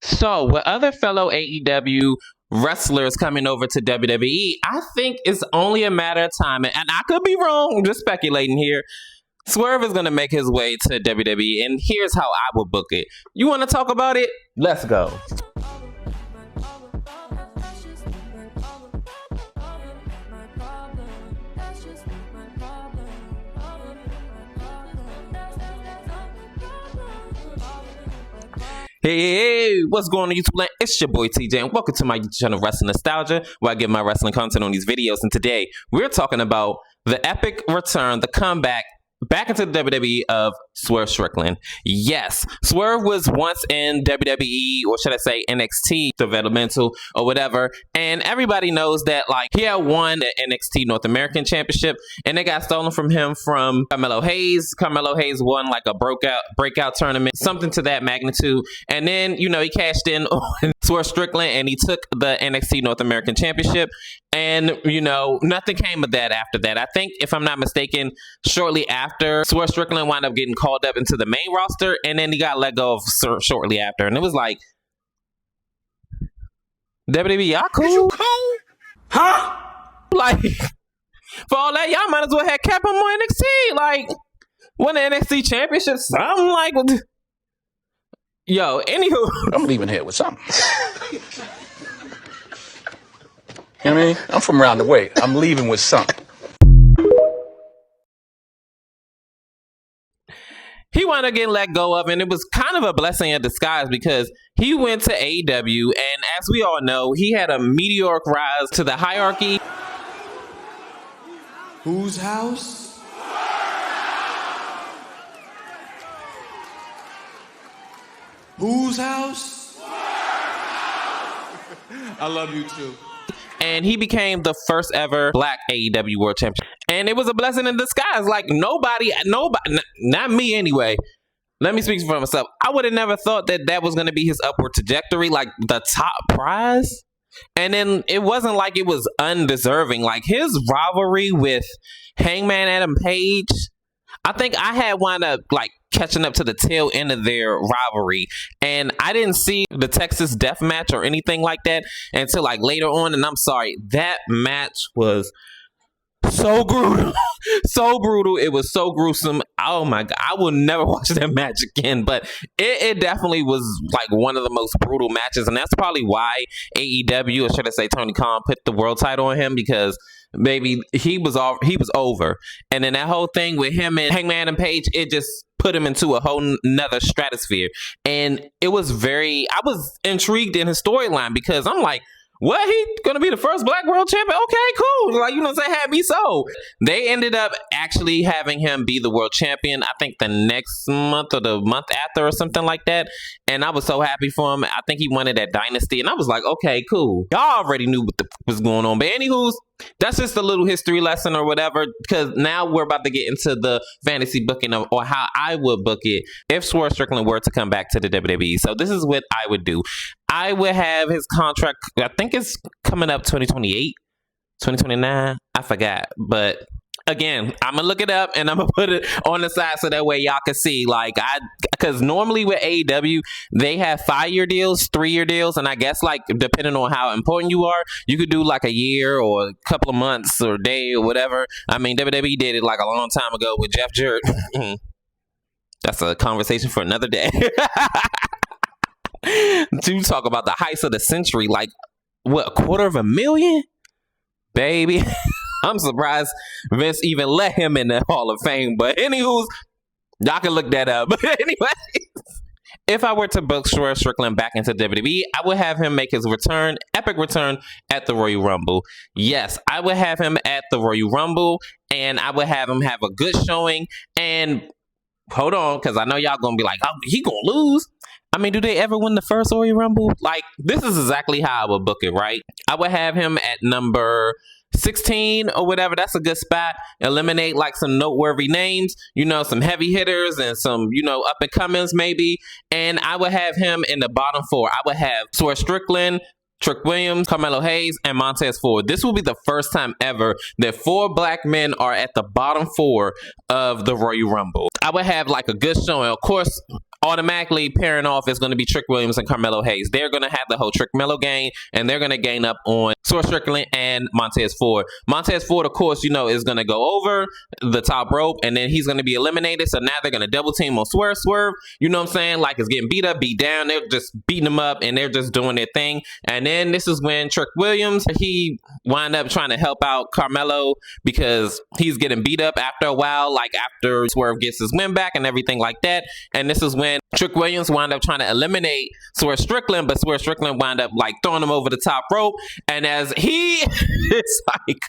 So, with other fellow AEW wrestlers coming over to WWE, I think it's only a matter of time. And I could be wrong, I'm just speculating here. Swerve is going to make his way to WWE, and here's how I would book it. You want to talk about it? Let's go. Hey, what's going on YouTube land? It's your boy TJ and welcome to my YouTube channel Wrestling Nostalgia, where I give my wrestling content on these videos. And today we're talking about the epic return, the comeback back into the WWE of Swerve Strickland. Yes, Swerve was once in WWE, or should I say NXT developmental or whatever, and everybody knows that like he had won the NXT North American Championship and it got stolen from him from Carmelo Hayes. Carmelo Hayes won like a breakout tournament, something to that magnitude, and then he cashed in on Swerve Strickland and he took the NXT North American Championship. And, nothing came of that after that. I think, if I'm not mistaken, shortly after, Swerve Strickland wound up getting called up into the main roster, and then he got let go of shortly after. And it was like, WWE, y'all cool? Is you cool? Huh? Like, for all that, y'all might as well have kept him on NXT. Like, won the NXT Championship, something like... Yo, anywho... I'm leaving here with something. You know what I mean? I'm from around the way. I'm leaving with something. He wound up getting let go of, and it was kind of a blessing in disguise because he went to AEW, and as we all know, he had a meteoric rise to the hierarchy. Whose house? Whose house? I love you too. And he became the first ever black AEW World Champion. And it was a blessing in disguise. Like nobody, not me anyway. Let me speak for myself. I would have never thought that that was going to be his upward trajectory, like the top prize. And then it wasn't like it was undeserving. Like his rivalry with Hangman Adam Page, I think I had wound up like catching up to the tail end of their rivalry, and I didn't see the Texas Death Match or anything like that until like later on. And I'm sorry, that match was so brutal. So brutal. It was so gruesome. Oh my god, I will never watch that match again. But it definitely was like one of the most brutal matches, and that's probably why AEW, or should I say Tony Khan, put the world title on him, because maybe he was over. And then that whole thing with him and Hangman and Page, it just put him into a whole nother stratosphere. And I was intrigued in his storyline, because I'm like, what, he gonna be the first black world champion? Okay, cool. Like, what I'm saying, had me so. They ended up actually having him be the world champion, I think the next month or the month after or something like that. And I was so happy for him. I think he wanted that dynasty, and I was like, okay, cool. Y'all already knew what was going on. But anywho, that's just a little history lesson or whatever, because now we're about to get into the fantasy booking of, or how I would book it if Swerve Strickland were to come back to the WWE. So this is what I would do. I would have his contract, I think it's coming up 2028, 2029. I forgot. But again, I'm going to look it up and I'm going to put it on the side so that way y'all can see. Like, because normally with AEW, they have 5-year deals, 3-year deals. And I guess, like, depending on how important you are, you could do like a year or a couple of months or a day or whatever. I mean, WWE did it like a long time ago with Jeff Jarrett. That's a conversation for another day. To talk about the heist of the century, like, what, $250,000? Baby. I'm surprised Vince even let him in the Hall of Fame. But anywho, y'all can look that up. But anyway, if I were to book Swerve Strickland back into WWE, I would have him make his return, epic return, at the Royal Rumble. Yes, I would have him at the Royal Rumble, and I would have him have a good showing. And hold on, because I know y'all going to be like, oh, he going to lose. I mean, do they ever win the first Royal Rumble? Like, this is exactly how I would book it, right? I would have him at number 16 or whatever. That's a good spot. Eliminate like some noteworthy names, some heavy hitters and some, up and comings maybe. And I would have him in the bottom 4. I would have Swerve Strickland, Trick Williams, Carmelo Hayes, and Montez Ford. This will be the first time ever that 4 black men are at the bottom 4 of the Royal Rumble. I would have like a good showing. Of course, automatically pairing off is going to be Trick Williams and Carmelo Hayes. They're going to have the whole Trick Melo gang, and they're going to gain up on Swerve Strickland and Montez Ford. Montez Ford, of course, is going to go over the top rope, and then he's going to be eliminated. So now they're going to double team on Swerve. You know what I'm saying? Like, it's getting beat up, beat down. They're just beating him up, and they're just doing their thing. And then this is when Trick Williams, he wind up trying to help out Carmelo because he's getting beat up after a while, like after Swerve gets his win back and everything like that. And this is when Trick Williams wound up trying to eliminate Swerve Strickland, but Swerve Strickland wound up like throwing him over the top rope. And as he is like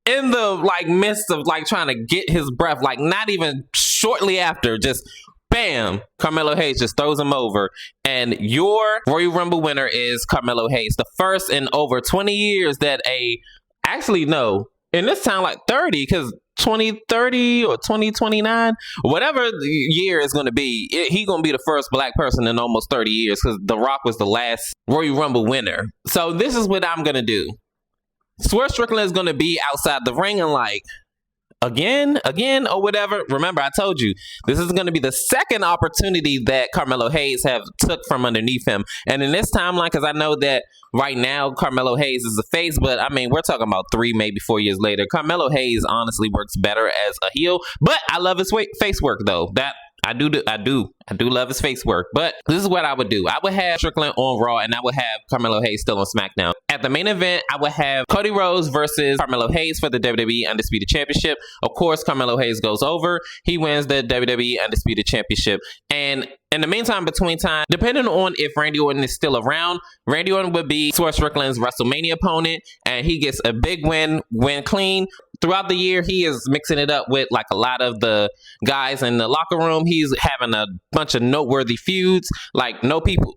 in the like midst of like trying to get his breath, like not even shortly after, just bam, Carmelo Hayes just throws him over. And your Royal Rumble winner is Carmelo Hayes, the first in over 20 years that actually no, in this time like 30, because 2030 or 2029, whatever the year is going to be, he's going to be the first black person in almost 30 years because The Rock was the last Royal Rumble winner. So this is what I'm going to do. Swerve Strickland is going to be outside the ring and like, again, or whatever. Remember, I told you, this is going to be the second opportunity that Carmelo Hayes have took from underneath him. And in this timeline, because I know that right now Carmelo Hayes is a face, but I mean, we're talking about 3, maybe 4 years later. Carmelo Hayes honestly works better as a heel, but I love his face work though. That I do love his face work, but this is what I would do. I would have Strickland on Raw, and I would have Carmelo Hayes still on SmackDown. At the main event, I would have Cody Rhodes versus Carmelo Hayes for the WWE Undisputed Championship. Of course, Carmelo Hayes goes over. He wins the WWE Undisputed Championship. And in the meantime, between time, depending on if Randy Orton is still around, Randy Orton would be Swerve Strickland's WrestleMania opponent, and he gets a big win clean. Throughout the year, he is mixing it up with like a lot of the guys in the locker room. He's having a bunch of noteworthy feuds, like no people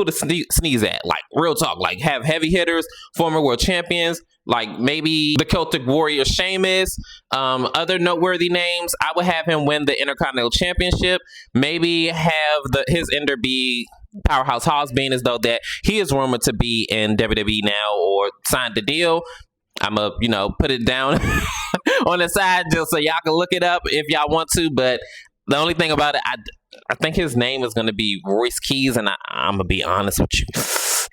to sneeze at. Like, real talk, like have heavy hitters, former world champions, like maybe the Celtic Warrior Sheamus, other noteworthy names. I would have him win the Intercontinental Championship. Maybe have his ender be Powerhouse Hobbs, being as though that he is rumored to be in WWE now or signed the deal. I'm going to, put it down on the side just so y'all can look it up if y'all want to. But the only thing about it, I think his name is going to be Royce Keys. And I'm going to be honest with you.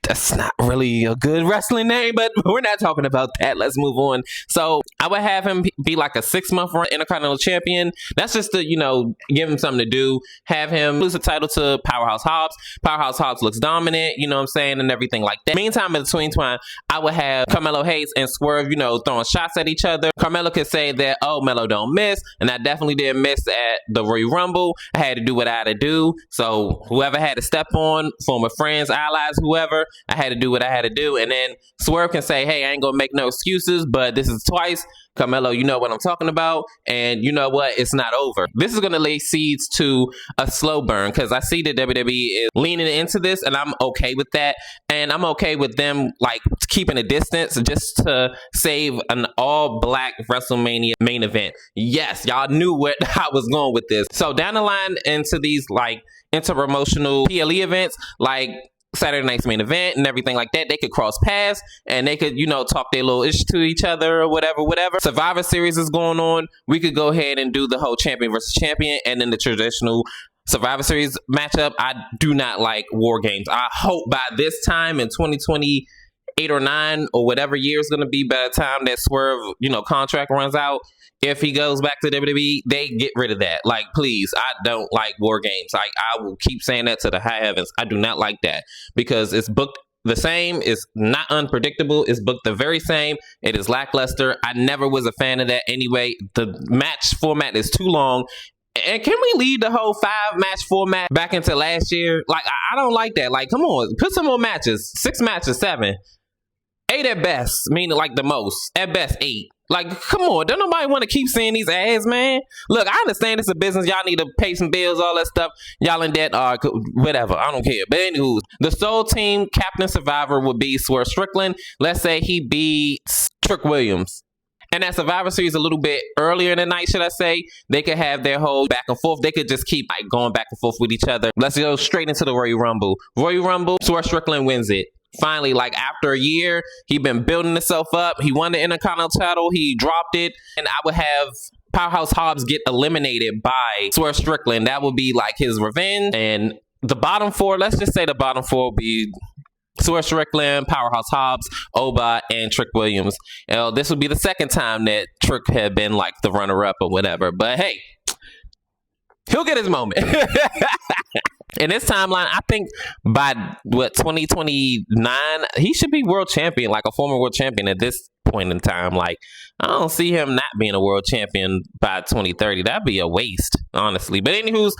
That's not really a good wrestling name, but we're not talking about that. Let's move on. So I would have him be like a 6-month run Intercontinental Champion. That's just to, give him something to do. Have him lose the title to Powerhouse Hobbs. Powerhouse Hobbs looks dominant, you know what I'm saying, and everything like that. Meantime, in between time, I would have Carmelo Hayes and Swerve, throwing shots at each other. Carmelo could say that, oh, Melo don't miss, and I definitely didn't miss at the Royal Rumble. I had to do what I had to do. So whoever had to step on, former friends, allies, whoever, I had to do what I had to do. And then Swerve can say, hey, I ain't gonna make no excuses, but this is twice. Carmelo, you know what I'm talking about. And you know what? It's not over. This is going to lay seeds to a slow burn because I see that WWE is leaning into this and I'm okay with that. And I'm okay with them like keeping a distance just to save an all-black WrestleMania main event. Yes, y'all knew what I was going with this. So down the line into these like inter-promotional PLE events, like Saturday Night's Main Event and everything like that, they could cross paths and they could, talk their little ish to each other or whatever. Survivor Series is going on. We could go ahead and do the whole champion versus champion and then the traditional Survivor Series matchup. I do not like War Games. I hope by this time in 2028 or 9 or whatever year it's going to be by the time that Swerve, contract runs out, if he goes back to WWE, they get rid of that. Like, please, I don't like War Games. Like, I will keep saying that to the high heavens. I do not like that because it's booked the same. It's not unpredictable. It's booked the very same. It is lackluster. I never was a fan of that anyway. The match format is too long. And can we leave the whole 5-match format back into last year? Like, I don't like that. Like, come on, put some more matches. 6 matches, 7. 8 at best, meaning like the most. At best, 8. Like, come on, don't nobody want to keep seeing these ads, man. Look, I understand it's a business. Y'all need to pay some bills, all that stuff. Y'all in debt, whatever. I don't care. But anywho, the Soul Team Captain Survivor would be Swerve Strickland. Let's say he beats Trick Williams. And that Survivor Series a little bit earlier in the night, should I say, they could have their whole back and forth. They could just keep like going back and forth with each other. Let's go straight into the Royal Rumble. Royal Rumble, Swerve Strickland wins it. Finally, like after a year, he been building himself up. He won the Intercontinental title. He dropped it. And I would have Powerhouse Hobbs get eliminated by Swerve Strickland. That would be like his revenge. And the bottom four, let's just say the bottom four will be Swerve Strickland, Powerhouse Hobbs, Oba, and Trick Williams. This would be the second time that Trick had been like the runner-up or whatever. But hey, he'll get his moment. In this timeline, I think by 2029, he should be world champion, like a former world champion at this point in time. Like, I don't see him not being a world champion by 2030. That'd be a waste, honestly. But anywho's,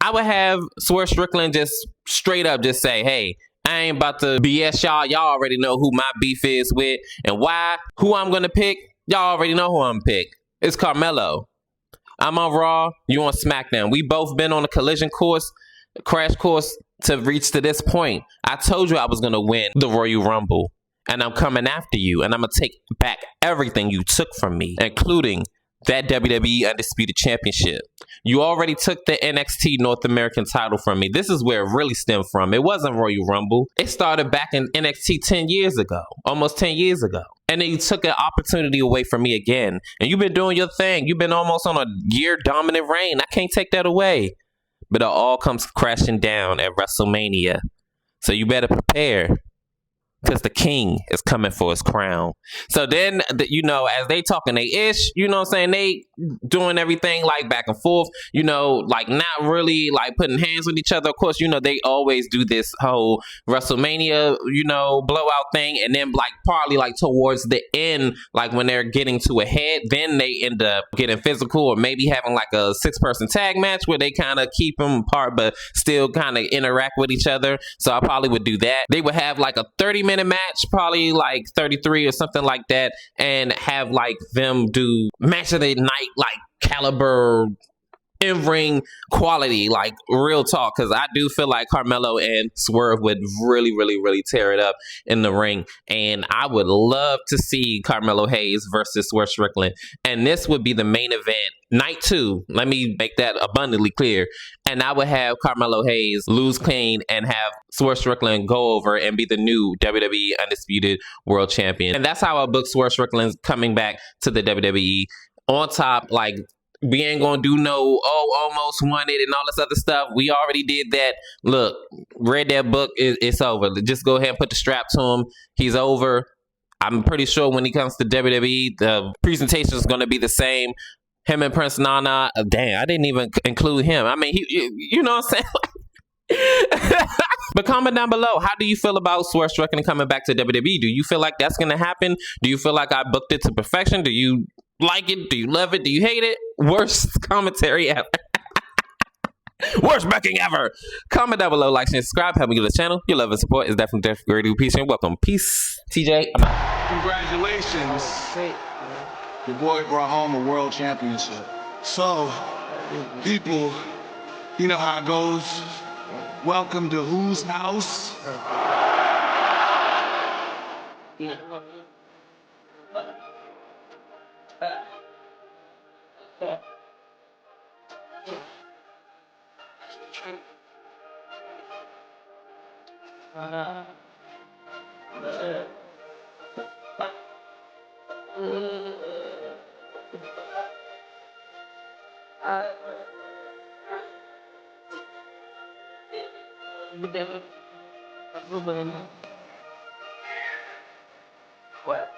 I would have Swerve Strickland just straight up just say, hey, I ain't about to BS y'all. Y'all already know who my beef is with and why. Who I'm going to pick, y'all already know who I'm going to pick. It's Carmelo. I'm on Raw. You on SmackDown. We both been on a crash course to reach to this point. I told you I was going to win the Royal Rumble. And I'm coming after you. And I'm going to take back everything you took from me, including that WWE Undisputed Championship. You already took the NXT North American title from me. This is where it really stemmed from. It wasn't Royal Rumble. It started back in NXT 10 years ago. Almost 10 years ago. And then you took an opportunity away from me again. And you've been doing your thing. You've been almost on a year dominant reign. I can't take that away. But it all comes crashing down at WrestleMania. So you better prepare. Because the king is coming for his crown. So then, as they talking they ish, you know what I'm saying? They doing everything like back and forth, like not really like putting hands with each other. Of course, they always do this whole WrestleMania, blowout thing. And then like partly like towards the end, like when they're getting to a head, then they end up getting physical or maybe having like a 6-person tag match where they kind of keep them apart, but still kind of interact with each other. So I probably would do that. They would have like a 30-minute match, probably like 33 or something like that, and have like them do match of the night like caliber in-ring quality, like real talk, because I do feel like Carmelo and Swerve would really, really, really tear it up in the ring, and I would love to see Carmelo Hayes versus Swerve Strickland, and this would be the main event, night 2. Let me make that abundantly clear. And I would have Carmelo Hayes lose clean and have Swerve Strickland go over and be the new WWE Undisputed World Champion. And that's how I book Swerve Strickland coming back to the WWE. On top, like, we ain't gonna do no, almost won it and all this other stuff. We already did that. Look, read that book, it's over. Just go ahead and put the strap to him. He's over. I'm pretty sure when he comes to WWE, the presentation is gonna be the same. Him and Prince Nana, damn, I didn't even include him. I mean, you know what I'm saying? But comment down below, how do you feel about Swerve Strickland coming back to WWE? Do you feel like that's going to happen? Do you feel like I booked it to perfection? Do you like it? Do you love it? Do you hate it? Worst commentary ever. Worst booking ever. Comment down below, like, share, subscribe, help me get the channel. Your love and support is definitely greatly appreciated. Welcome. Peace. TJ, I'm out. Congratulations. Your boy brought home a world championship. So, people, you know how it goes. Welcome to whose house? What?